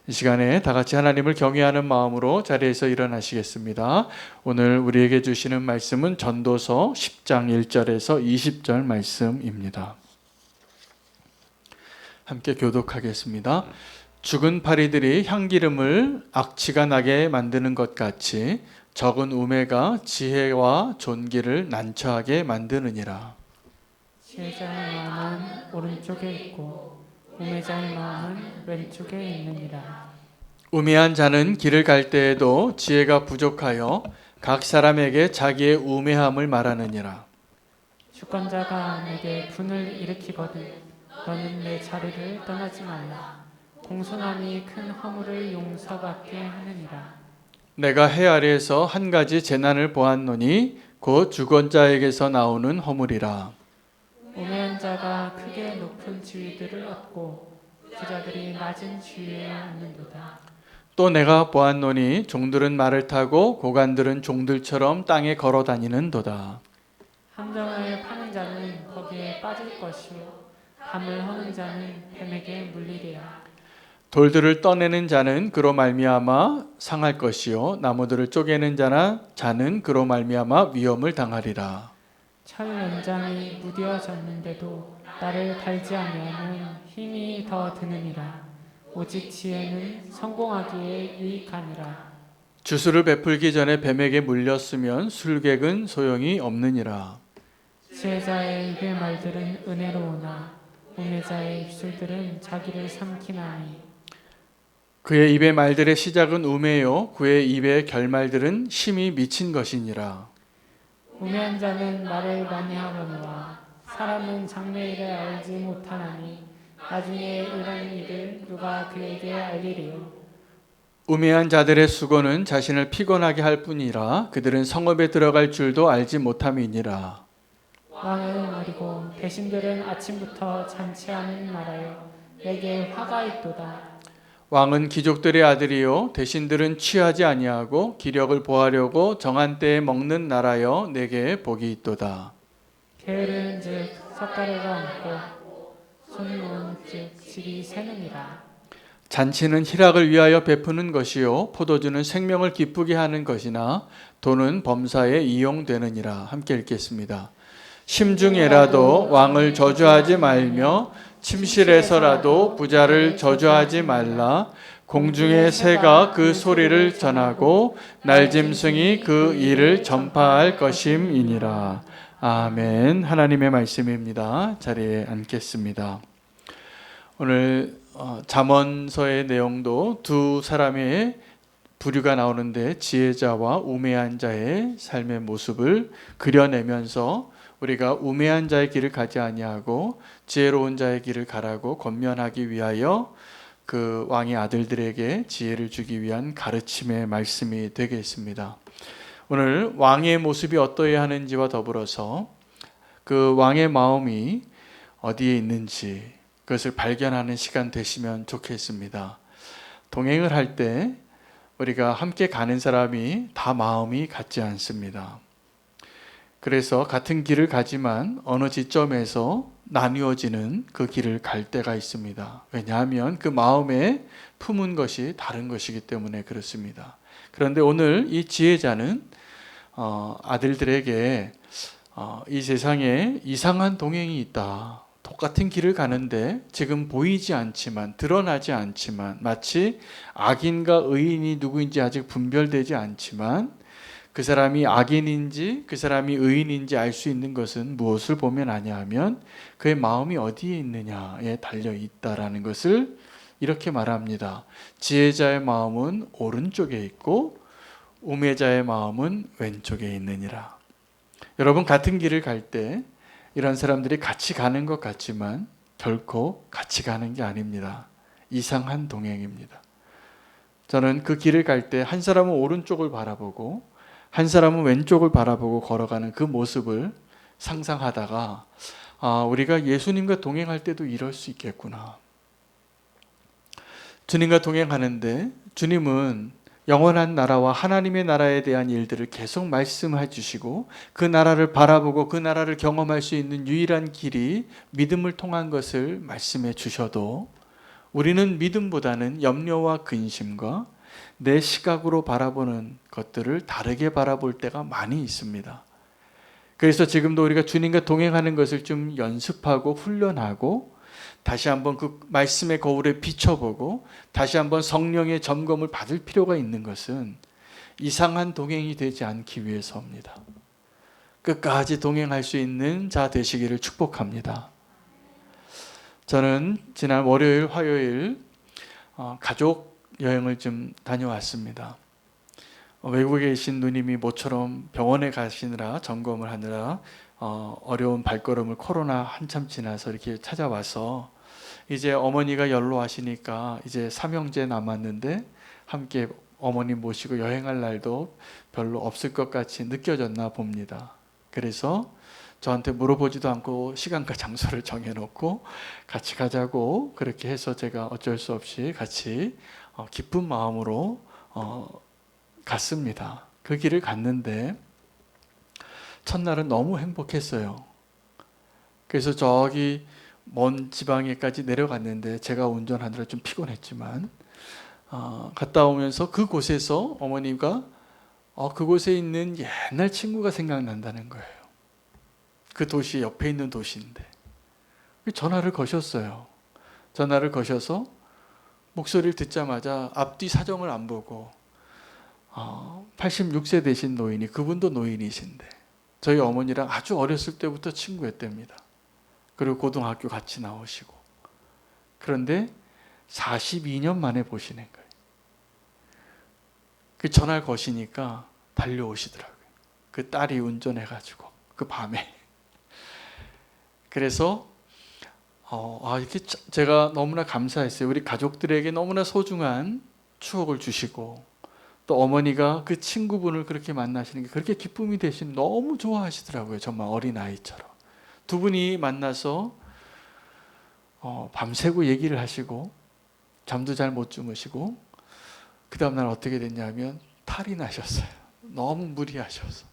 이 시간에 다 같이 하나님을 경외하는 마음으로 자리에서 일어나시겠습니다. 오늘 우리에게 주시는 말씀은 전도서 10장 1절에서 20절 말씀입니다. 함께 교독하겠습니다. 죽은 파리들이 향기름을 악취가 나게 만드는 것 같이 적은 우매가 지혜와 존귀를 난처하게 만드느니라. 지혜자의 마음은 오른쪽에 있고 우매자의 마음은 왼쪽에 있느니라. 우매한 자는 길을 갈 때에도 지혜가 부족하여 각 사람에게 자기의 우매함을 말하느니라. 주권자가 내게 분을 일으키거든 너는 내 자리를 떠나지 말라. 공손함이 큰 허물을 용서받게 하느니라. 내가 해 아래에서 한 가지 재난을 보았노니 곧 주권자에게서 나오는 허물이라. 우매한 자가 크게 높은 지위들을 얻고 부자들이 낮은 지위에 앉는도다. 또 내가 보았노니 종들은 말을 타고 고관들은 종들처럼 땅에 걸어 다니는도다. 함정을 파는 자는 거기에 빠질 것이요 담을 허는 자는 뱀에게 물리리라. 돌들을 떠내는 자는 그로 말미암아 상할 것이요 나무들을 쪼개는 자는 그로 말미암아 위험을 당하리라. 철 연장이 무뎌졌는데도 나를 달지 아니하면 힘이 더 드느니라. 오직 지혜는 성공하기에 유익하니라. 주술을 베풀기 전에 뱀에게 물렸으면 술객은 소용이 없느니라. 지혜자의 입의 말들은 은혜로우나 우매자의 입술들은 자기를 삼키나니. 그의 입의 말들의 시작은 우매요 그의 입의 결말들은 심히 미친 것이니라. 우매한 자는 말을 많이 하거니와 사람은 장래일을 알지 못하나니 나중에 이런 일을 누가 그에게 알리리요. 우매한 자들의 수고는 자신을 피곤하게 할 뿐이라 그들은 성읍에 들어갈 줄도 알지 못함이니라. 왕은 어리고 대신들은 아침부터 잔치하는 나라여 내게 화가 있도다. 왕은 귀족들의 아들이요 대신들은 취하지 아니하고 기력을 보하려고 정한 때에 먹는 나라여 내게 복이 있도다. 게으른 즉 석가래가 없고 손이 놓은 즉 집이 새느니라. 잔치는 희락을 위하여 베푸는 것이요 포도주는 생명을 기쁘게 하는 것이나 돈은 범사에 이용되느니라. 함께 읽겠습니다. 심중에라도 왕을 저주하지 말며 침실에서라도 부자를 저주하지 말라. 공중의 새가 그 소리를 전하고 날짐승이 그 일을 전파할 것임이니라. 아멘. 하나님의 말씀입니다. 자리에 앉겠습니다. 오늘 잠언서의 내용도 두 사람의 부류가 나오는데 지혜자와 우매한 자의 삶의 모습을 그려내면서 우리가 우매한 자의 길을 가지 아니하고 지혜로운 자의 길을 가라고 권면하기 위하여 그 왕의 아들들에게 지혜를 주기 위한 가르침의 말씀이 되겠습니다. 오늘 왕의 모습이 어떠해야 하는지와 더불어서 그 왕의 마음이 어디에 있는지 그것을 발견하는 시간 되시면 좋겠습니다. 동행을 할 때 우리가 함께 가는 사람이 다 마음이 같지 않습니다. 그래서 같은 길을 가지만 어느 지점에서 나뉘어지는 그 길을 갈 때가 있습니다. 왜냐하면 그 마음에 품은 것이 다른 것이기 때문에 그렇습니다. 그런데 오늘 이 지혜자는 아들들에게 이 세상에 이상한 동행이 있다. 똑같은 길을 가는데 지금 보이지 않지만 드러나지 않지만 마치 악인과 의인이 누구인지 아직 분별되지 않지만 그 사람이 악인인지 그 사람이 의인인지 알 수 있는 것은 무엇을 보면 아냐 하면 그의 마음이 어디에 있느냐에 달려 있다라는 것을 이렇게 말합니다. 지혜자의 마음은 오른쪽에 있고 우매자의 마음은 왼쪽에 있느니라. 여러분 같은 길을 갈 때 이런 사람들이 같이 가는 것 같지만 결코 같이 가는 게 아닙니다. 이상한 동행입니다. 저는 그 길을 갈 때 한 사람은 오른쪽을 바라보고 한 사람은 왼쪽을 바라보고 걸어가는 그 모습을 상상하다가 우리가 예수님과 동행할 때도 이럴 수 있겠구나. 주님과 동행하는데 주님은 영원한 나라와 하나님의 나라에 대한 일들을 계속 말씀해 주시고 그 나라를 바라보고 그 나라를 경험할 수 있는 유일한 길이 믿음을 통한 것을 말씀해 주셔도 우리는 믿음보다는 염려와 근심과 내 시각으로 바라보는 것들을 다르게 바라볼 때가 많이 있습니다. 그래서 지금도 우리가 주님과 동행하는 것을 좀 연습하고 훈련하고 다시 한번 그 말씀의 거울에 비춰보고 다시 한번 성령의 점검을 받을 필요가 있는 것은 이상한 동행이 되지 않기 위해서입니다. 끝까지 동행할 수 있는 자 되시기를 축복합니다. 저는 지난 월요일, 화요일 가족 여행을 좀 다녀왔습니다. 외국에 계신 누님이 모처럼 병원에 가시느라 점검을 하느라 어려운 발걸음을 코로나 한참 지나서 이렇게 찾아와서 이제 어머니가 연로하시니까 이제 삼형제 남았는데 함께 어머니 모시고 여행할 날도 별로 없을 것 같이 느껴졌나 봅니다. 그래서 저한테 물어보지도 않고 시간과 장소를 정해놓고 같이 가자고 그렇게 해서 제가 어쩔 수 없이 같이 기쁜 마음으로 갔습니다. 그 길을 갔는데 첫날은 너무 행복했어요. 그래서 저기 먼 지방에까지 내려갔는데 제가 운전하느라 좀 피곤했지만 갔다 오면서 그곳에서 어머니가 그곳에 있는 옛날 친구가 생각난다는 거예요. 그 도시 옆에 있는 도시인데 전화를 거셨어요. 전화를 거셔서 목소리를 듣자마자 앞뒤 사정을 안 보고 86세 되신 노인이, 그분도 노인이신데 저희 어머니랑 아주 어렸을 때부터 친구였답니다. 그리고 고등학교 같이 나오시고, 그런데 42년 만에 보시는 거예요. 그 전화를 거시니까 달려오시더라고요. 그 딸이 운전해가지고 그 밤에. 그래서 이렇게 제가 너무나 감사했어요. 우리 가족들에게 너무나 소중한 추억을 주시고 또 어머니가 그 친구분을 그렇게 만나시는 게 그렇게 기쁨이 되시는, 너무 좋아하시더라고요. 정말 어린아이처럼. 두 분이 만나서 밤새고 얘기를 하시고 잠도 잘 못 주무시고 그 다음날 어떻게 됐냐면 탈이 나셨어요. 너무 무리하셔서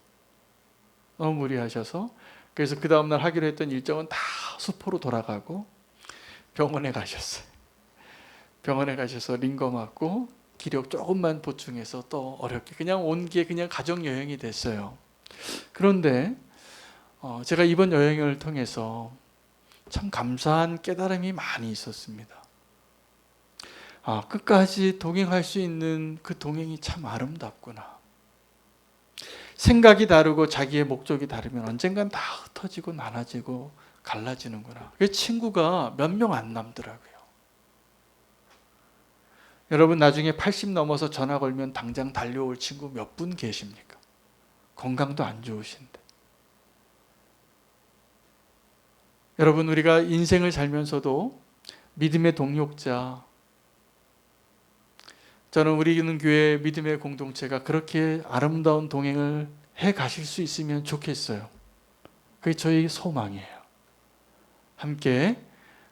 그래서 그 다음날 하기로 했던 일정은 다 수포로 돌아가고 병원에 가셨어요. 병원에 가셔서 링거 맞고 기력 조금만 보충해서 또 어렵게 그냥 온 게 그냥 가족여행이 됐어요. 그런데 제가 이번 여행을 통해서 참 감사한 깨달음이 많이 있었습니다. 끝까지 동행할 수 있는 그 동행이 참 아름답구나. 생각이 다르고 자기의 목적이 다르면 언젠간 다 흩어지고 나눠지고 갈라지는구나. 그 친구가 몇 명 안 남더라고요. 여러분 나중에 80 넘어서 전화 걸면 당장 달려올 친구 몇 분 계십니까? 건강도 안 좋으신데. 여러분 우리가 인생을 살면서도 믿음의 동역자, 저는 우리는 교회 믿음의 공동체가 그렇게 아름다운 동행을 해 가실 수 있으면 좋겠어요. 그게 저희 소망이에요. 함께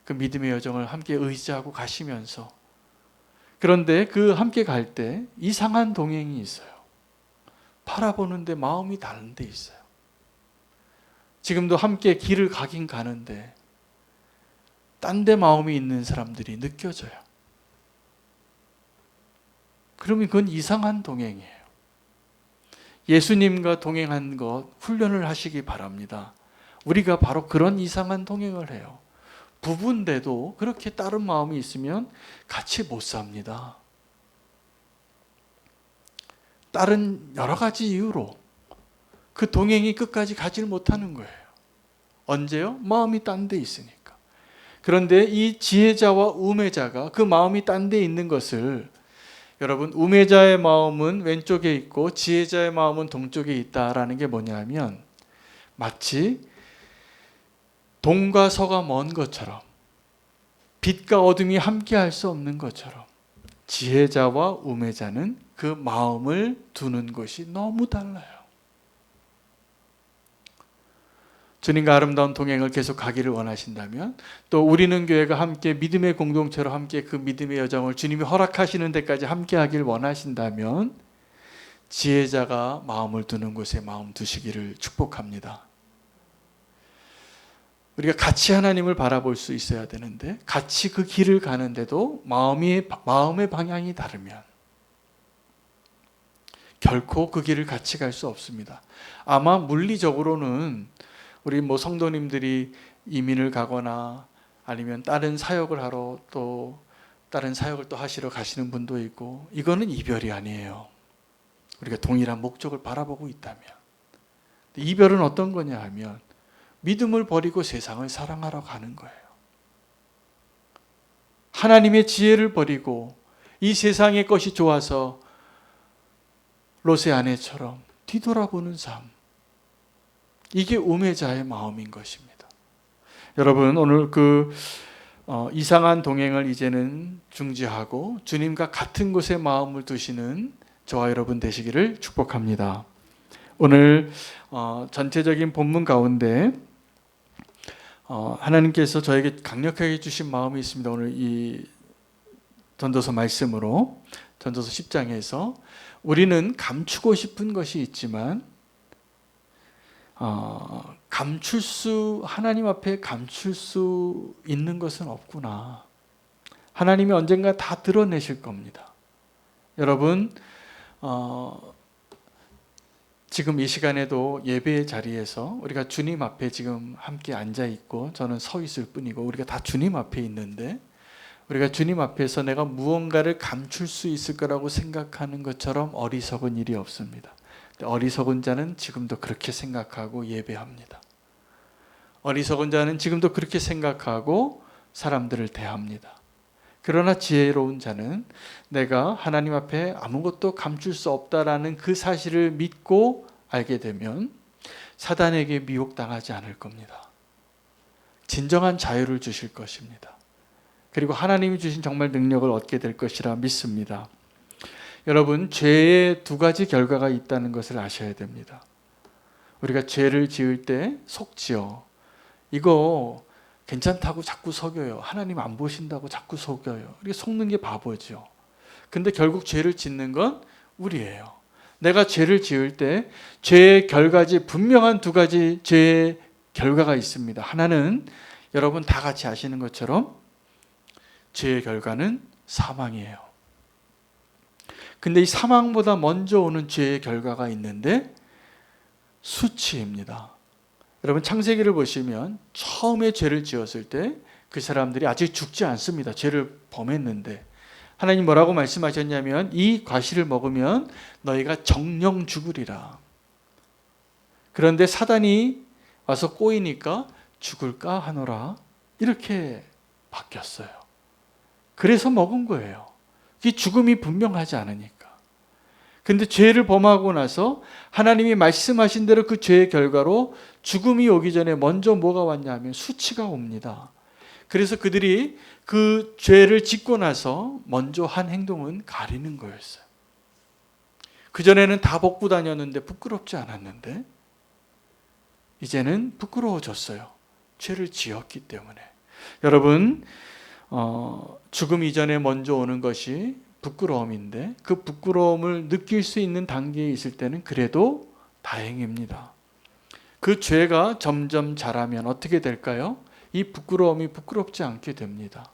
그 믿음의 여정을 함께 의지하고 가시면서, 그런데 그 함께 갈 때 이상한 동행이 있어요. 바라보는데 마음이 다른 데 있어요. 지금도 함께 길을 가긴 가는데 딴 데 마음이 있는 사람들이 느껴져요. 그러면 그건 이상한 동행이에요. 예수님과 동행한 것 훈련을 하시기 바랍니다. 우리가 바로 그런 이상한 동행을 해요. 부부인데도 그렇게 다른 마음이 있으면 같이 못 삽니다. 다른 여러 가지 이유로 그 동행이 끝까지 가지를 못하는 거예요. 언제요? 마음이 딴 데 있으니까. 그런데 이 지혜자와 우매자가 그 마음이 딴 데 있는 것을, 여러분 우매자의 마음은 왼쪽에 있고 지혜자의 마음은 동쪽에 있다라는 게 뭐냐면 마치 동과 서가 먼 것처럼, 빛과 어둠이 함께 할 수 없는 것처럼 지혜자와 우매자는 그 마음을 두는 것이 너무 달라요. 주님과 아름다운 동행을 계속 가기를 원하신다면, 또 우리는 교회가 함께 믿음의 공동체로 함께 그 믿음의 여정을 주님이 허락하시는 데까지 함께 하길 원하신다면 지혜자가 마음을 두는 곳에 마음 두시기를 축복합니다. 우리가 같이 하나님을 바라볼 수 있어야 되는데 같이 그 길을 가는데도 마음의 방향이 다르면 결코 그 길을 같이 갈 수 없습니다. 아마 물리적으로는 우리 성도님들이 이민을 가거나 아니면 다른 사역을 하러 또 다른 사역을 또 하시러 가시는 분도 있고, 이거는 이별이 아니에요. 우리가 동일한 목적을 바라보고 있다면. 이별은 어떤 거냐 하면 믿음을 버리고 세상을 사랑하러 가는 거예요. 하나님의 지혜를 버리고 이 세상의 것이 좋아서 롯의 아내처럼 뒤돌아보는 삶, 이게 우매자의 마음인 것입니다. 여러분, 오늘 이상한 동행을 이제는 중지하고 주님과 같은 곳에 마음을 두시는 저와 여러분 되시기를 축복합니다. 오늘 전체적인 본문 가운데 하나님께서 저에게 강력하게 주신 마음이 있습니다. 오늘 이 전도서 말씀으로, 전도서 10장에서 우리는 감추고 싶은 것이 있지만 하나님 앞에 감출 수 있는 것은 없구나. 하나님이 언젠가 다 드러내실 겁니다. 여러분, 지금 이 시간에도 예배의 자리에서 우리가 주님 앞에 지금 함께 앉아 있고 저는 서 있을 뿐이고 우리가 다 주님 앞에 있는데, 우리가 주님 앞에서 내가 무언가를 감출 수 있을 거라고 생각하는 것처럼 어리석은 일이 없습니다. 어리석은 자는 지금도 그렇게 생각하고 예배합니다. 어리석은 자는 지금도 그렇게 생각하고 사람들을 대합니다. 그러나 지혜로운 자는 내가 하나님 앞에 아무것도 감출 수 없다라는 그 사실을 믿고 알게 되면 사단에게 미혹당하지 않을 겁니다. 진정한 자유를 주실 것입니다. 그리고 하나님이 주신 정말 능력을 얻게 될 것이라 믿습니다. 여러분, 죄의 두 가지 결과가 있다는 것을 아셔야 됩니다. 우리가 죄를 지을 때 속지요. 이거 괜찮다고 자꾸 속여요. 하나님 안 보신다고 자꾸 속여요. 이게 속는 게 바보죠. 근데 결국 죄를 짓는 건 우리예요. 내가 죄를 지을 때 죄의 결과지, 분명한 두 가지 죄의 결과가 있습니다. 하나는 여러분 다 같이 아시는 것처럼 죄의 결과는 사망이에요. 근데 이 사망보다 먼저 오는 죄의 결과가 있는데 수치입니다. 여러분, 창세기를 보시면 처음에 죄를 지었을 때 그 사람들이 아직 죽지 않습니다. 죄를 범했는데 하나님 뭐라고 말씀하셨냐면 이 과실을 먹으면 너희가 정령 죽으리라. 그런데 사단이 와서 꼬이니까 죽을까 하노라, 이렇게 바뀌었어요. 그래서 먹은 거예요. 이 죽음이 분명하지 않으니까. 근데 죄를 범하고 나서 하나님이 말씀하신 대로 그 죄의 결과로 죽음이 오기 전에 먼저 뭐가 왔냐 하면 수치가 옵니다. 그래서 그들이 그 죄를 짓고 나서 먼저 한 행동은 가리는 거였어요. 그전에는 다 벗고 다녔는데 부끄럽지 않았는데 이제는 부끄러워졌어요. 죄를 지었기 때문에. 여러분, 죽음 이전에 먼저 오는 것이 부끄러움인데 그 부끄러움을 느낄 수 있는 단계에 있을 때는 그래도 다행입니다. 그 죄가 점점 자라면 어떻게 될까요? 이 부끄러움이 부끄럽지 않게 됩니다.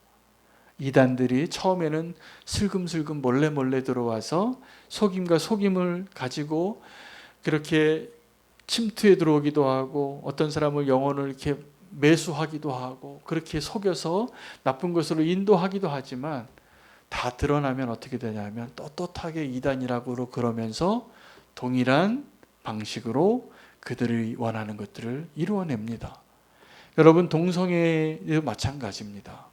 이단들이 처음에는 슬금슬금 몰래 들어와서 속임과 속임을 가지고 그렇게 침투에 들어오기도 하고 어떤 사람을 영혼을 이렇게 매수하기도 하고 그렇게 속여서 나쁜 것으로 인도하기도 하지만 다 드러나면 어떻게 되냐면 떳떳하게 이단이라고 그러면서 동일한 방식으로 그들이 원하는 것들을 이루어냅니다. 여러분, 동성애도 마찬가지입니다.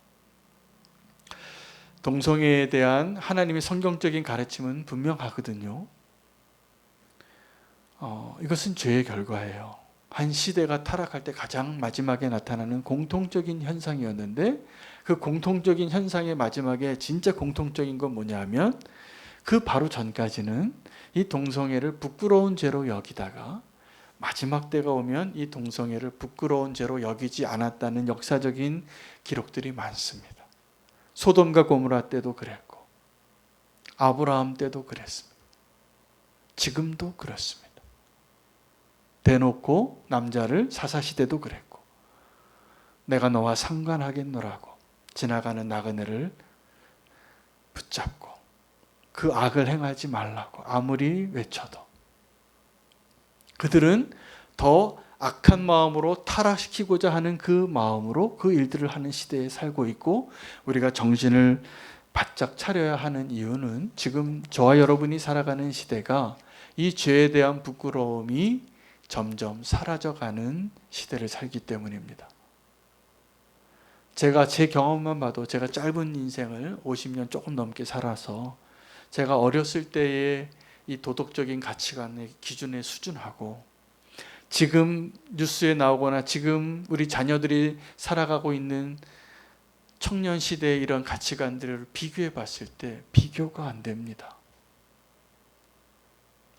동성애에 대한 하나님의 성경적인 가르침은 분명하거든요. 이것은 죄의 결과예요. 한 시대가 타락할 때 가장 마지막에 나타나는 공통적인 현상이었는데 그 공통적인 현상의 마지막에 진짜 공통적인 건 뭐냐 하면 그 바로 전까지는 이 동성애를 부끄러운 죄로 여기다가 마지막 때가 오면 이 동성애를 부끄러운 죄로 여기지 않았다는 역사적인 기록들이 많습니다. 소돔과 고모라 때도 그랬고 아브라함 때도 그랬습니다. 지금도 그렇습니다. 대놓고 남자를 사사시대도 그랬고 내가 너와 상관하겠노라고 지나가는 나그네를 붙잡고 그 악을 행하지 말라고 아무리 외쳐도 그들은 더 악한 마음으로 타락시키고자 하는 그 마음으로 그 일들을 하는 시대에 살고 있고, 우리가 정신을 바짝 차려야 하는 이유는 지금 저와 여러분이 살아가는 시대가 이 죄에 대한 부끄러움이 점점 사라져가는 시대를 살기 때문입니다. 제가 제 경험만 봐도 제가 짧은 인생을 50년 조금 넘게 살아서 제가 어렸을 때의 이 도덕적인 가치관의 기준의 수준하고 지금 뉴스에 나오거나 지금 우리 자녀들이 살아가고 있는 청년 시대의 이런 가치관들을 비교해 봤을 때 비교가 안 됩니다.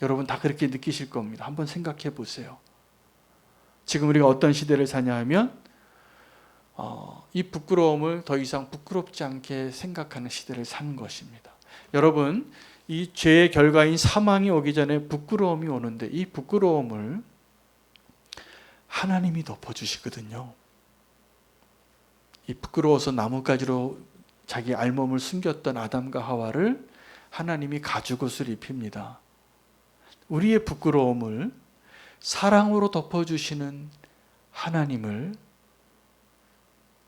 여러분 다 그렇게 느끼실 겁니다. 한번 생각해 보세요. 지금 우리가 어떤 시대를 사냐 하면 이 부끄러움을 더 이상 부끄럽지 않게 생각하는 시대를 사는 것입니다. 여러분, 이 죄의 결과인 사망이 오기 전에 부끄러움이 오는데 이 부끄러움을 하나님이 덮어주시거든요. 이 부끄러워서 나뭇가지로 자기 알몸을 숨겼던 아담과 하와를 하나님이 가죽옷을 입힙니다. 우리의 부끄러움을 사랑으로 덮어주시는 하나님을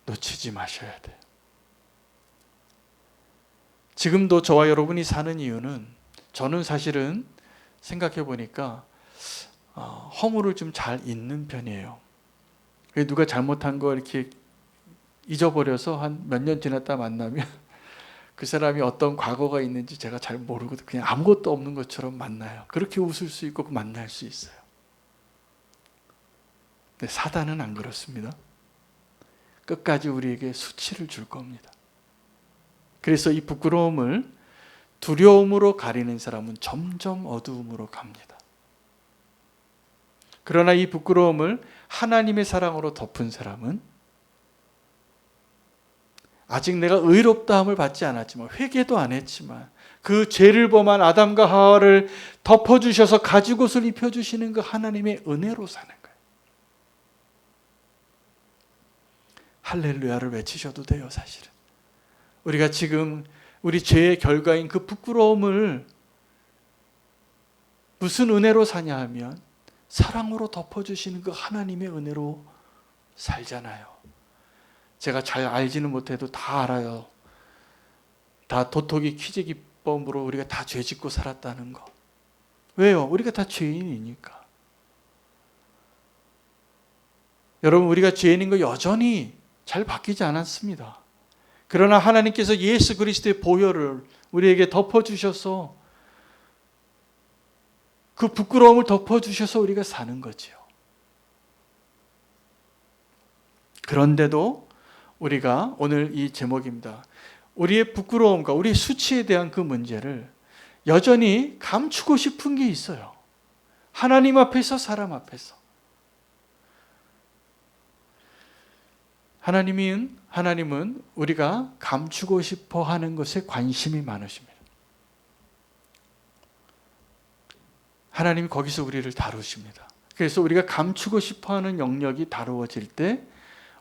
놓치지 마셔야 돼요. 지금도 저와 여러분이 사는 이유는 저는 사실은 생각해 보니까 허물을 좀 잘 잊는 편이에요. 누가 잘못한 거 이렇게 잊어버려서 한 몇 년 지났다 만나면 그 사람이 어떤 과거가 있는지 제가 잘 모르고 그냥 아무것도 없는 것처럼 만나요. 그렇게 웃을 수 있고 만날 수 있어요. 근데 사단은 안 그렇습니다. 끝까지 우리에게 수치를 줄 겁니다. 그래서 이 부끄러움을 두려움으로 가리는 사람은 점점 어두움으로 갑니다. 그러나 이 부끄러움을 하나님의 사랑으로 덮은 사람은 아직 내가 의롭다함을 받지 않았지만 회개도 안 했지만 그 죄를 범한 아담과 하와를 덮어주셔서 가죽옷을 입혀주시는 그 하나님의 은혜로 사는 거예요. 할렐루야를 외치셔도 돼요. 사실은 우리가 지금 우리 죄의 결과인 그 부끄러움을 무슨 은혜로 사냐 하면 사랑으로 덮어주시는 그 하나님의 은혜로 살잖아요. 제가 잘 알지는 못해도 다 알아요. 다 도토기 키재기법으로 우리가 다 죄짓고 살았다는 거. 왜요? 우리가 다 죄인이니까. 여러분, 우리가 죄인인 거 여전히 잘 바뀌지 않았습니다. 그러나 하나님께서 예수 그리스도의 보혈을 우리에게 덮어주셔서 그 부끄러움을 덮어주셔서 우리가 사는 거지요. 그런데도 우리가 오늘 이 제목입니다. 우리의 부끄러움과 우리의 수치에 대한 그 문제를 여전히 감추고 싶은 게 있어요. 하나님 앞에서 사람 앞에서. 하나님은 우리가 감추고 싶어 하는 것에 관심이 많으십니다. 하나님이 거기서 우리를 다루십니다. 그래서 우리가 감추고 싶어 하는 영역이 다루어질 때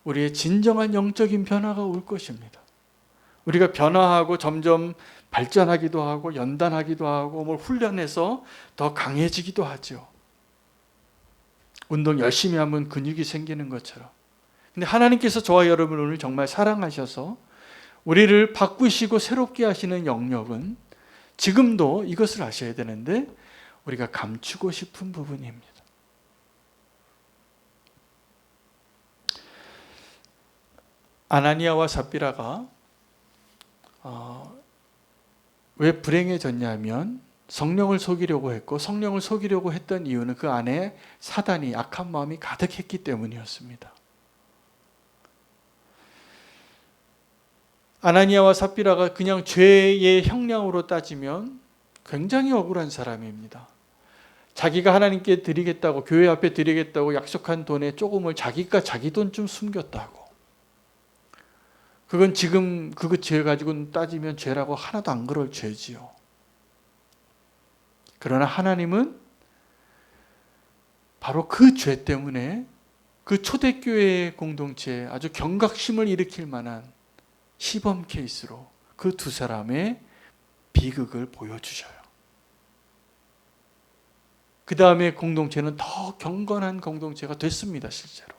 우리의 진정한 영적인 변화가 올 것입니다. 우리가 변화하고 점점 발전하기도 하고 연단하기도 하고 뭘 훈련해서 더 강해지기도 하죠. 운동 열심히 하면 근육이 생기는 것처럼. 근데 하나님께서 저와 여러분을 정말 사랑하셔서 우리를 바꾸시고 새롭게 하시는 영역은 지금도 이것을 아셔야 되는데 우리가 감추고 싶은 부분입니다. 아나니아와 삽비라가 왜 불행해졌냐면 성령을 속이려고 했고, 성령을 속이려고 했던 이유는 그 안에 사단이 악한 마음이 가득했기 때문이었습니다. 아나니아와 삽비라가 그냥 죄의 형량으로 따지면 굉장히 억울한 사람입니다. 자기가 하나님께 드리겠다고, 교회 앞에 드리겠다고 약속한 돈의 조금을 자기가 자기 돈 좀 숨겼다고. 그건 지금 그 죄 가지고 따지면 죄라고 하나도 안 그럴 죄지요. 그러나 하나님은 바로 그 죄 때문에 그 초대교회의 공동체에 아주 경각심을 일으킬 만한 시범 케이스로 그 두 사람의 비극을 보여주셔요. 그 다음에 공동체는 더 경건한 공동체가 됐습니다. 실제로.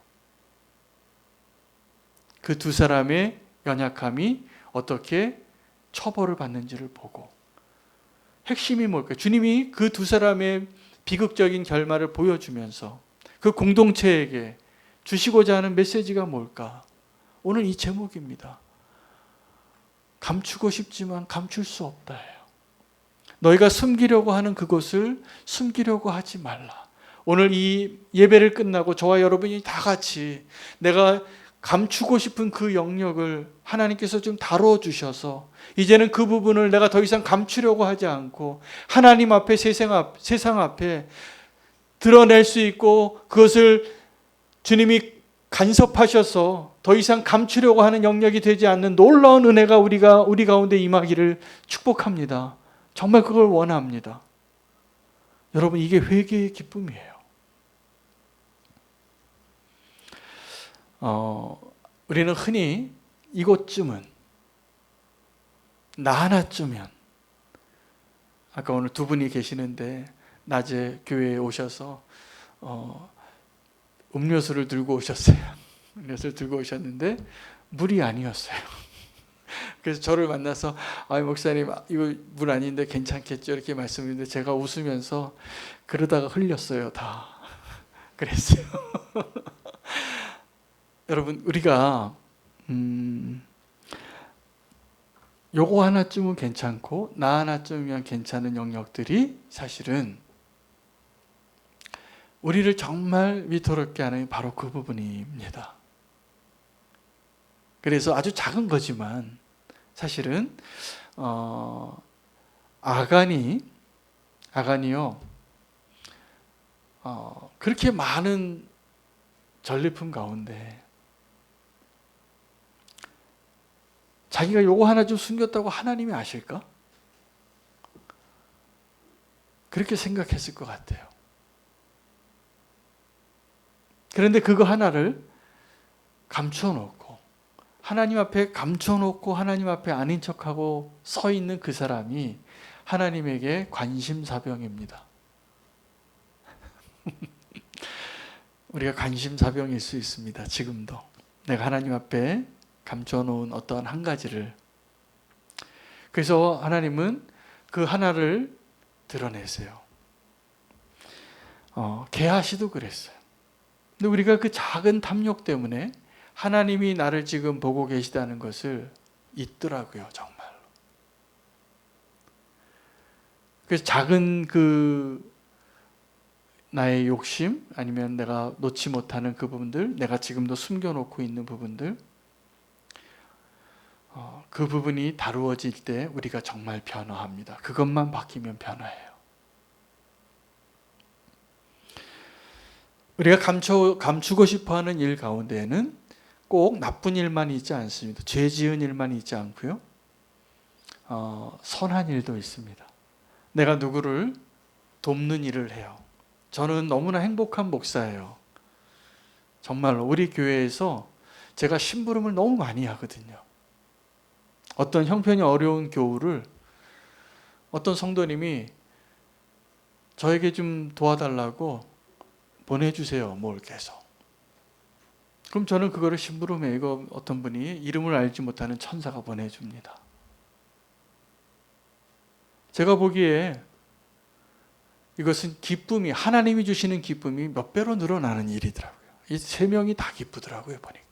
그 두 사람의 연약함이 어떻게 처벌을 받는지를 보고, 핵심이 뭘까요? 주님이 그 두 사람의 비극적인 결말을 보여주면서 그 공동체에게 주시고자 하는 메시지가 뭘까? 오늘 이 제목입니다. 감추고 싶지만 감출 수 없다예요. 너희가 숨기려고 하는 그것을 숨기려고 하지 말라. 오늘 이 예배를 끝나고 저와 여러분이 다 같이 내가 감추고 싶은 그 영역을 하나님께서 좀 다뤄주셔서 이제는 그 부분을 내가 더 이상 감추려고 하지 않고 하나님 앞에 세상 앞에 드러낼 수 있고, 그것을 주님이 간섭하셔서 더 이상 감추려고 하는 영역이 되지 않는 놀라운 은혜가 우리 가운데 임하기를 축복합니다. 정말 그걸 원합니다. 여러분, 이게 회개의 기쁨이에요. 우리는 흔히 이것쯤은, 나 하나쯤은, 아까 오늘 두 분이 계시는데 낮에 교회에 오셔서 음료수를 들고 오셨어요. 음료수를 들고 오셨는데 물이 아니었어요. 그래서 저를 만나서 목사님, 이거 물 아닌데 괜찮겠죠? 이렇게 말씀했는데 제가 웃으면서 그러다가 흘렸어요. 다. 그랬어요. 여러분, 우리가 요거 하나쯤은 괜찮고 나 하나쯤이면 괜찮은 영역들이 사실은 우리를 정말 위태롭게 하는 바로 그 부분입니다. 그래서 아주 작은 거지만 사실은 아간이요 그렇게 많은 전리품 가운데 자기가 요거 하나 좀 숨겼다고 하나님이 아실까? 그렇게 생각했을 것 같아요. 그런데 그거 하나를 감춰놓고 하나님 앞에 감춰놓고 하나님 앞에 아닌 척하고 서 있는 그 사람이 하나님에게 관심사병입니다. 우리가 관심사병일 수 있습니다. 지금도 내가 하나님 앞에 감춰놓은 어떠한 한 가지를. 그래서 하나님은 그 하나를 드러내세요. 게하시도 그랬어요. 근데 우리가 그 작은 탐욕 때문에 하나님이 나를 지금 보고 계시다는 것을 잊더라고요. 정말로. 그래서 작은 그 나의 욕심, 아니면 내가 놓지 못하는 그 부분들, 내가 지금도 숨겨놓고 있는 부분들, 그 부분이 다루어질 때 우리가 정말 변화합니다. 그것만 바뀌면 변화해요. 우리가 감추고 싶어하는 일 가운데에는 꼭 나쁜 일만 있지 않습니다. 죄 지은 일만 있지 않고요. 선한 일도 있습니다. 내가 누구를 돕는 일을 해요. 저는 너무나 행복한 목사예요. 정말로 우리 교회에서 제가 심부름을 너무 많이 하거든요. 어떤 형편이 어려운 교우를 어떤 성도님이 저에게 좀 도와달라고 보내주세요. 뭘 계속. 그럼 저는 그거를 심부름해. 이거 어떤 분이 이름을 알지 못하는 천사가 보내줍니다. 제가 보기에 이것은 기쁨이, 하나님이 주시는 기쁨이 몇 배로 늘어나는 일이더라고요. 이 세 명이 다 기쁘더라고요. 보니까.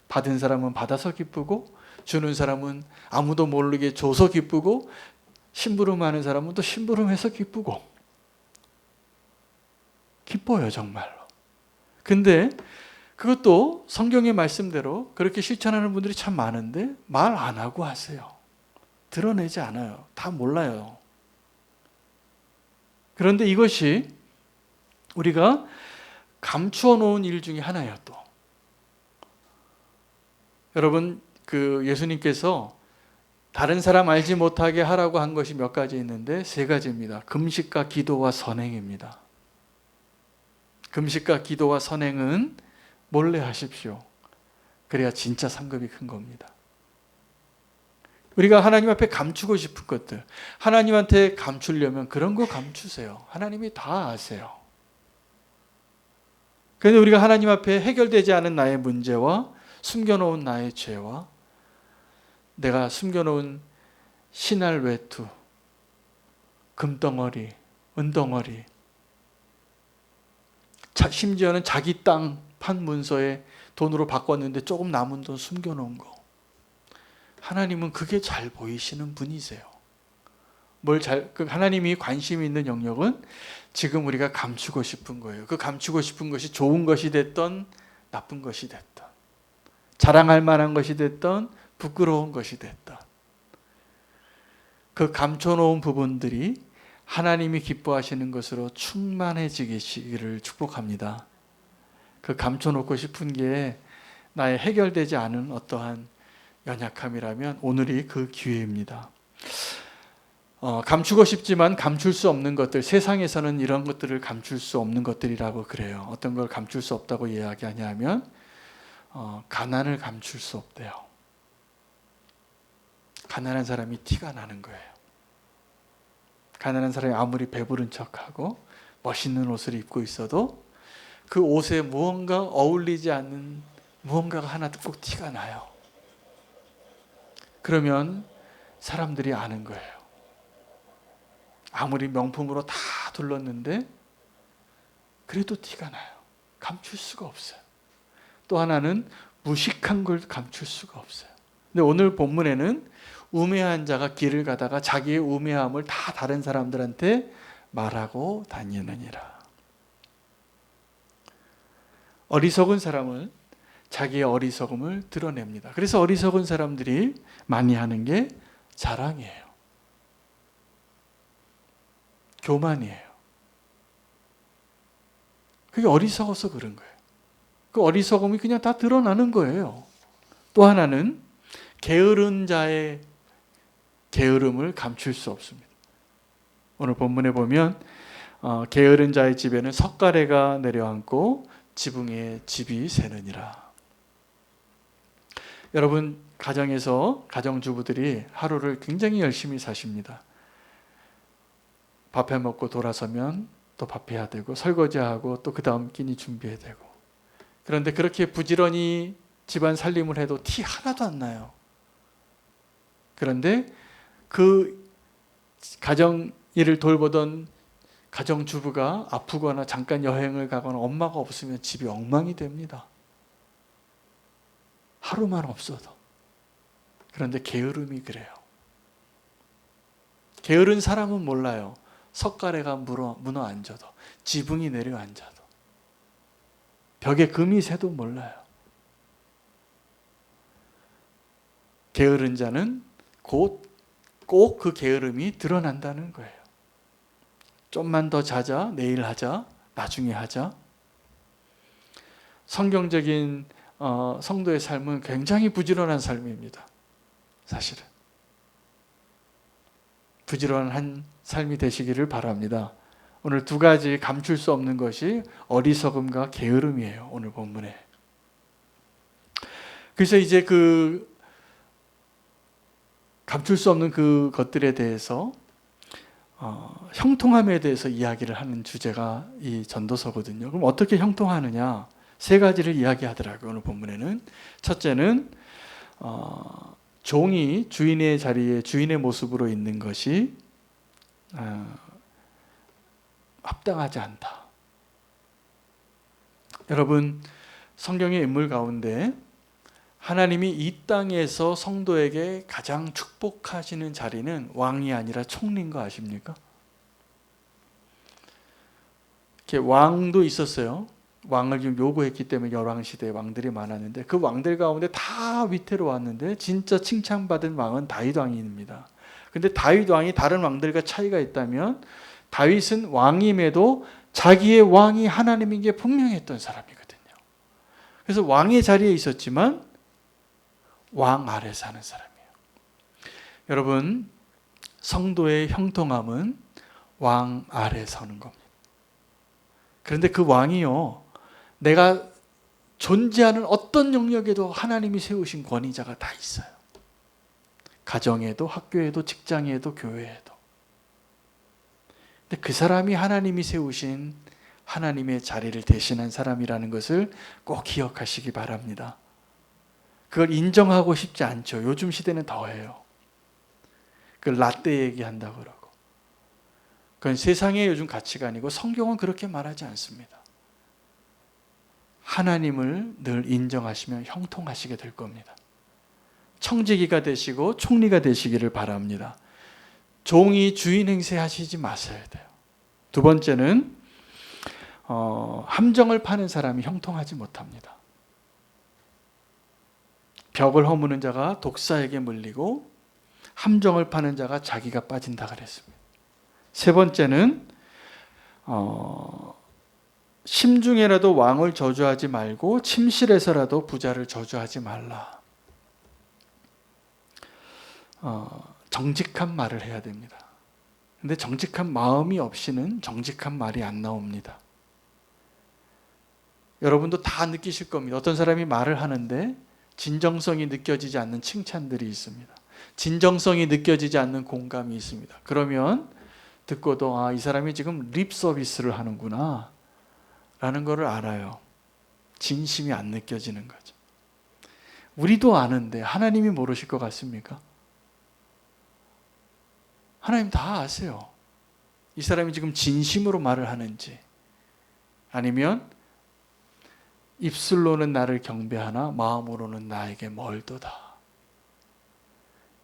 받은 사람은 받아서 기쁘고, 주는 사람은 아무도 모르게 줘서 기쁘고, 심부름하는 사람은 또 심부름해서 기쁘고. 기뻐요, 정말로. 근데 그것도 성경의 말씀대로 그렇게 실천하는 분들이 참 많은데 말 안 하고 하세요. 드러내지 않아요. 다 몰라요. 그런데 이것이 우리가 감추어 놓은 일 중에 하나예요. 또 여러분, 그 예수님께서 다른 사람 알지 못하게 하라고 한 것이 몇 가지 있는데 세 가지입니다. 금식과 기도와 선행입니다. 금식과 기도와 선행은 몰래 하십시오. 그래야 진짜 상급이 큰 겁니다. 우리가 하나님 앞에 감추고 싶은 것들, 하나님한테 감추려면 그런 거 감추세요. 하나님이 다 아세요. 그런데 우리가 하나님 앞에 해결되지 않은 나의 문제와 숨겨놓은 나의 죄와 내가 숨겨놓은 신할 외투, 금덩어리, 은덩어리, 심지어는 자기 땅 판 문서에 돈으로 바꿨는데 조금 남은 돈 숨겨놓은 거. 하나님은 그게 잘 보이시는 분이세요. 하나님이 관심이 있는 영역은 지금 우리가 감추고 싶은 거예요. 그 감추고 싶은 것이 좋은 것이 됐던 나쁜 것이 됐던, 자랑할 만한 것이 됐던 부끄러운 것이 됐던, 그 감춰놓은 부분들이 하나님이 기뻐하시는 것으로 충만해지기를 축복합니다. 그 감춰놓고 싶은 게 나의 해결되지 않은 어떠한 연약함이라면 오늘이 그 기회입니다. 감추고 싶지만 감출 수 없는 것들, 세상에서는 이런 것들을 감출 수 없는 것들이라고 그래요. 어떤 걸 감출 수 없다고 이야기하냐면 가난을 감출 수 없대요. 가난한 사람이 티가 나는 거예요. 가난한 사람이 아무리 배부른 척하고 멋있는 옷을 입고 있어도 그 옷에 무언가 어울리지 않는 무언가가 하나 꼭 티가 나요. 그러면 사람들이 아는 거예요. 아무리 명품으로 다 둘렀는데 그래도 티가 나요. 감출 수가 없어요. 또 하나는 무식한 걸 감출 수가 없어요. 근데 오늘 본문에는 우매한 자가 길을 가다가 자기의 우매함을 다 다른 사람들한테 말하고 다니느니라. 어리석은 사람은 자기의 어리석음을 드러냅니다. 그래서 어리석은 사람들이 많이 하는 게 자랑이에요. 교만이에요. 그게 어리석어서 그런 거예요. 그 어리석음이 그냥 다 드러나는 거예요. 또 하나는 게으른 자의 게으름을 감출 수 없습니다. 오늘 본문에 보면 게으른 자의 집에는 석가래가 내려앉고 지붕에 집이 새느니라. 여러분 가정에서 가정주부들이 하루를 굉장히 열심히 사십니다. 밥 해먹고 돌아서면 또 밥해야 되고 설거지하고 또 그 다음 끼니 준비해야 되고, 그런데 그렇게 부지런히 집안 살림을 해도 티 하나도 안 나요. 그런데 그 가정 일을 돌보던 가정주부가 아프거나 잠깐 여행을 가거나 엄마가 없으면 집이 엉망이 됩니다. 하루만 없어도. 그런데 게으름이 그래요. 게으른 사람은 몰라요. 석가래가 무너 앉아도, 지붕이 내려앉아도, 벽에 금이 새도 몰라요. 게으른 자는 꼭 그 게으름이 드러난다는 거예요. 좀만 더 자자, 내일 하자, 나중에 하자. 성경적인 성도의 삶은 굉장히 부지런한 삶입니다. 사실은. 부지런한 삶이 되시기를 바랍니다. 오늘 두 가지 감출 수 없는 것이 어리석음과 게으름이에요. 오늘 본문에. 그래서 이제 그 감출 수 없는 그 것들에 대해서 형통함에 대해서 이야기를 하는 주제가 이 전도서거든요. 그럼 어떻게 형통하느냐? 세 가지를 이야기하더라고요. 오늘 본문에는. 첫째는 종이 주인의 자리에 주인의 모습으로 있는 것이 합당하지 않다. 여러분, 성경의 인물 가운데 하나님이 이 땅에서 성도에게 가장 축복하시는 자리는 왕이 아니라 총리인 거 아십니까? 이렇게 왕도 있었어요. 왕을 좀 요구했기 때문에 열왕시대에 왕들이 많았는데 그 왕들 가운데 다 위태로 왔는데 진짜 칭찬받은 왕은 다윗 왕입니다. 근데 다윗 왕이 다른 왕들과 차이가 있다면 다윗은 왕임에도 자기의 왕이 하나님인 게 분명했던 사람이거든요. 그래서 왕의 자리에 있었지만 왕 아래 사는 사람이에요. 여러분, 성도의 형통함은 왕 아래 서는 겁니다. 그런데 그 왕이요, 내가 존재하는 어떤 영역에도 하나님이 세우신 권위자가 다 있어요. 가정에도, 학교에도, 직장에도, 교회에도. 근데 그 사람이 하나님이 세우신 하나님의 자리를 대신한 사람이라는 것을 꼭 기억하시기 바랍니다. 그걸 인정하고 싶지 않죠. 요즘 시대는 더해요. 그걸 라떼 얘기한다고 그러고. 그건 세상의 요즘 가치관이고 성경은 그렇게 말하지 않습니다. 하나님을 늘 인정하시면 형통하시게 될 겁니다. 청지기가 되시고 총리가 되시기를 바랍니다. 종이 주인 행세하시지 마셔야 돼요. 두 번째는 함정을 파는 사람이 형통하지 못합니다. 벽을 허무는 자가 독사에게 물리고 함정을 파는 자가 자기가 빠진다 그랬습니다. 세 번째는 심중에라도 왕을 저주하지 말고 침실에서라도 부자를 저주하지 말라. 정직한 말을 해야 됩니다. 근데 정직한 마음이 없이는 정직한 말이 안 나옵니다. 여러분도 다 느끼실 겁니다. 어떤 사람이 말을 하는데 진정성이 느껴지지 않는 칭찬들이 있습니다. 진정성이 느껴지지 않는 공감이 있습니다. 그러면 듣고도 이 사람이 지금 립 서비스를 하는구나 라는 것을 알아요. 진심이 안 느껴지는 거죠. 우리도 아는데 하나님이 모르실 것 같습니까? 하나님 다 아세요. 이 사람이 지금 진심으로 말을 하는지, 아니면 입술로는 나를 경배하나 마음으로는 나에게 멀도다.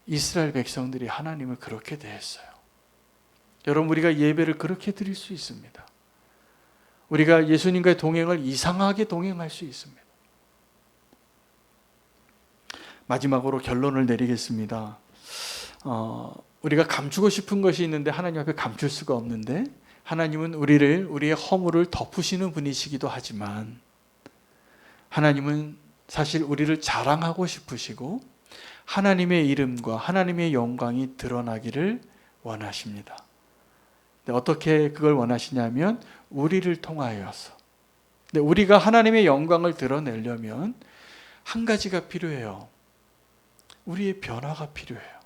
이스라엘 백성들이 하나님을 그렇게 대했어요. 여러분, 우리가 예배를 그렇게 드릴 수 있습니다. 우리가 예수님과의 동행을 이상하게 동행할 수 있습니다. 마지막으로 결론을 내리겠습니다. 우리가 감추고 싶은 것이 있는데 하나님 앞에 감출 수가 없는데, 하나님은 우리의 허물을 덮으시는 분이시기도 하지만, 하나님은 사실 우리를 자랑하고 싶으시고 하나님의 이름과 하나님의 영광이 드러나기를 원하십니다. 근데 어떻게 그걸 원하시냐면 우리를 통하여서. 근데 우리가 하나님의 영광을 드러내려면 한 가지가 필요해요. 우리의 변화가 필요해요.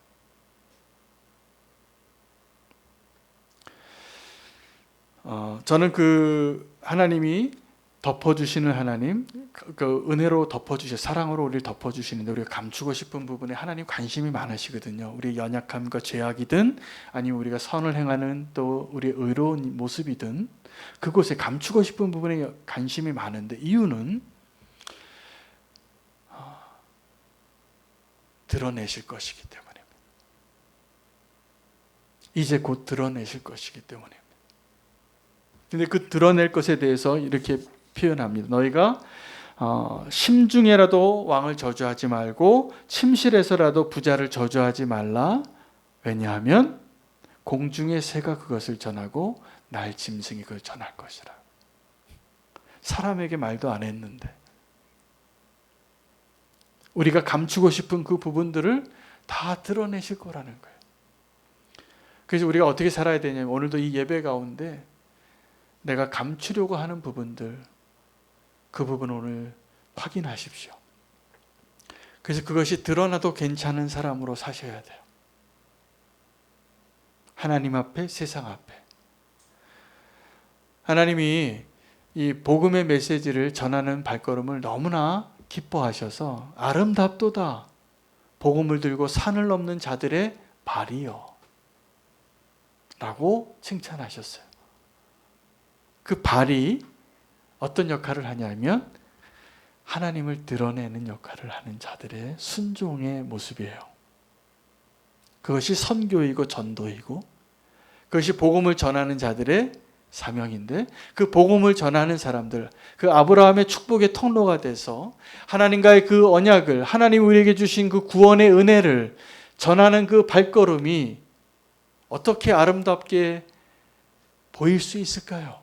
저는 그 하나님이 덮어주시는 하나님, 그 은혜로 덮어주셔, 사랑으로 우리를 덮어주시는데 우리가 감추고 싶은 부분에 하나님 관심이 많으시거든요. 우리의 연약함과 죄악이든 아니면 우리가 선을 행하는 또 우리의 의로운 모습이든 그곳에 감추고 싶은 부분에 관심이 많은데, 이유는 드러내실 것이기 때문입니다. 이제 곧 드러내실 것이기 때문입니다. 근데 그 드러낼 것에 대해서 이렇게 표현합니다. 너희가 심중에라도 왕을 저주하지 말고 침실에서라도 부자를 저주하지 말라. 왜냐하면 공중의 새가 그것을 전하고 날 짐승이 그걸 전할 것이라. 사람에게 말도 안 했는데 우리가 감추고 싶은 그 부분들을 다 드러내실 거라는 거예요. 그래서 우리가 어떻게 살아야 되냐면, 오늘도 이 예배 가운데 내가 감추려고 하는 부분들, 그 부분 오늘 확인하십시오. 그래서 그것이 드러나도 괜찮은 사람으로 사셔야 돼요. 하나님 앞에, 세상 앞에. 하나님이 이 복음의 메시지를 전하는 발걸음을 너무나 기뻐하셔서 아름답도다, 복음을 들고 산을 넘는 자들의 발이요 라고 칭찬하셨어요. 그 발이 어떤 역할을 하냐면 하나님을 드러내는 역할을 하는 자들의 순종의 모습이에요. 그것이 선교이고 전도이고 그것이 복음을 전하는 자들의 사명인데, 그 복음을 전하는 사람들, 그 아브라함의 축복의 통로가 돼서 하나님과의 그 언약을, 하나님 우리에게 주신 그 구원의 은혜를 전하는 그 발걸음이 어떻게 아름답게 보일 수 있을까요?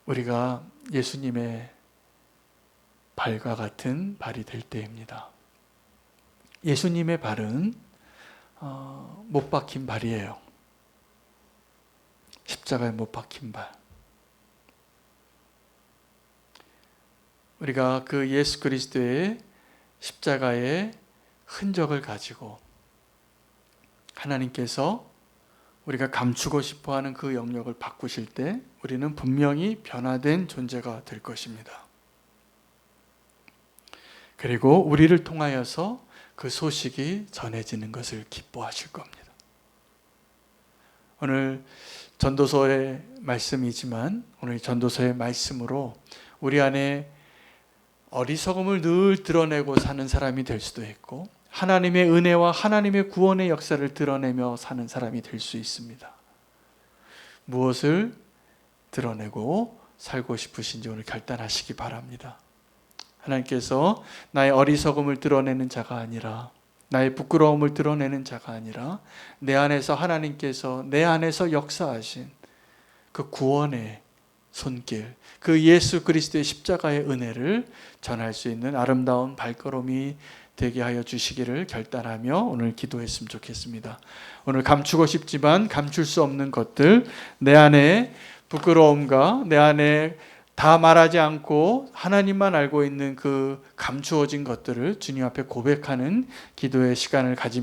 우리가 예수님의 발과 같은 발이 될 때입니다. 예수님의 발은 못 박힌 발이에요. 십자가에 못 박힌 발. 우리가 그 예수 그리스도의 십자가의 흔적을 가지고 하나님께서 우리가 감추고 싶어하는 그 영역을 바꾸실 때 우리는 분명히 변화된 존재가 될 것입니다. 그리고 우리를 통하여서 그 소식이 전해지는 것을 기뻐하실 겁니다. 오늘 전도서의 말씀이지만 오늘 전도서의 말씀으로 우리 안에 어리석음을 늘 드러내고 사는 사람이 될 수도 있고 하나님의 은혜와 하나님의 구원의 역사를 드러내며 사는 사람이 될 수 있습니다. 무엇을 드러내고 살고 싶으신지 오늘 결단하시기 바랍니다. 하나님께서 나의 어리석음을 드러내는 자가 아니라 나의 부끄러움을 드러내는 자가 아니라 내 안에서 하나님께서 내 안에서 역사하신 그 구원의 손길, 그 예수 그리스도의 십자가의 은혜를 전할 수 있는 아름다운 발걸음이 되게 하여 주시기를 결단하며 오늘 기도했으면 좋겠습니다. 오늘 감추고 싶지만 감출 수 없는 것들, 내 안에 부끄러움과 내 안에 다 말하지 않고 하나님만 알고 있는 그 감추어진 것들을 주님 앞에 고백하는 기도의 시간을 가지며